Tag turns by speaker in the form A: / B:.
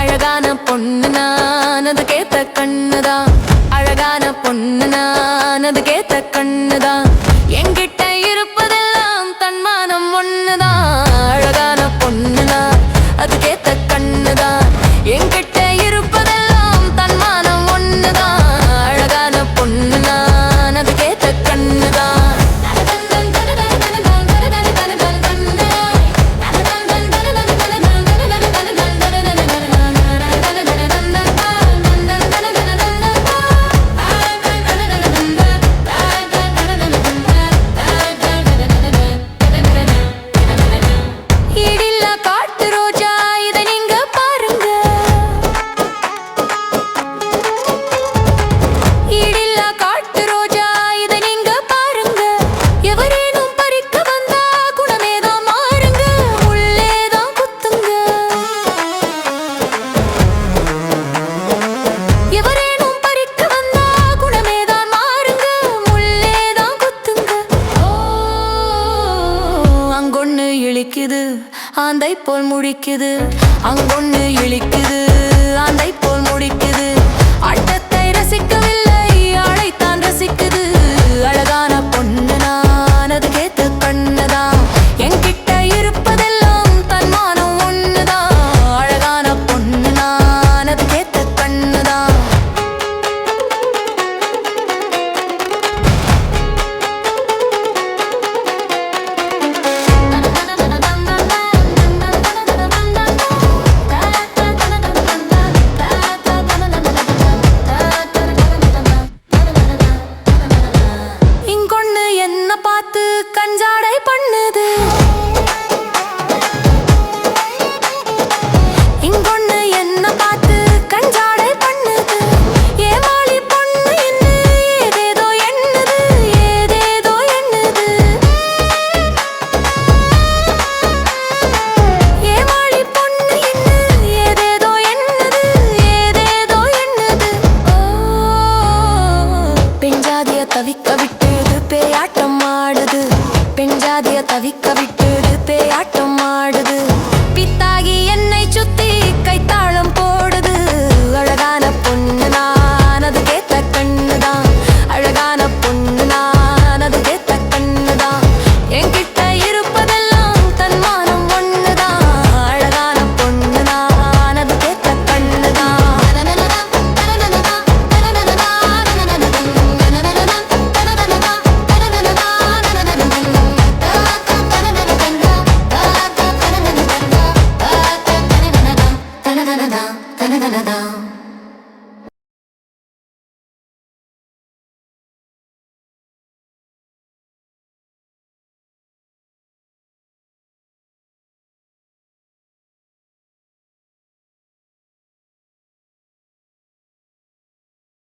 A: அழகான பொண்ணு நான் அது கேத்த கண்ணுதான் அழகான பொண்ணு நான் அது கேத்த கண்ணுதான் என்கிட்ட இருப்பதெல்லாம் தன்மானம் ஒண்ணுதான் அழகான பொண்ணு நான் அது கேத்த கண்ணுதான் என்கிட்ட இருப்பதெல்லாம் தன்மானம் ஒண்ணுதான் அழகான பொண்ணு நான் அது கேத்த கண்ணுதான் ஆந்தை போல் முடிக்குது அங்கொன்னு இழிக்குது ஆந்தை போல் முடிக்குது ஆட்டத்தை ரசிக்கவில்லை ஆளைத்தான் ரசிக்குது அழகான பொண்ணு நான் அது கேத்த கண்ணுதான் என்கிட்ட இருப்பதெல்லாம் தன்மானம் ஒண்ணுதான் அழகான பொண்ணு நான் அது கேத்த கண்ணுதான் கஞ்சாடை பண்ணுது இங்கொன்னு என்ன பார்த்து கஞ்சாடை பண்ணுது ஏமாளி பொண்ணு என்ன ஏதேதோ எண்ணுது ஏதேதோ எண்ணுது ஏமாளி பொண்ணு என்ன ஏதேதோ எண்ணுது ஏதேதோ எண்ணுது பெஞ்சாதிய தவிக்க விட்டுது பேயாட்டம் ஆடுது பெஞ்சாதிய தவிக்க விட்டுது பேயாட்டம் ஆடுது பித்தாகி என்னை சுத்தி கைத்தாளம் போடுது அழகான பொண்ணு நான் அது கேத்த கண்ணுதான் அழகான பொண்ணு நான் அது கேத்த கண்ணுதான் என்கிட்ட இருப்பதெல்லாம் தன்மானம் ஒண்ணுதான் அழகான பொண்ணு நான் அது கேத்த கண்ணுதான் da da da da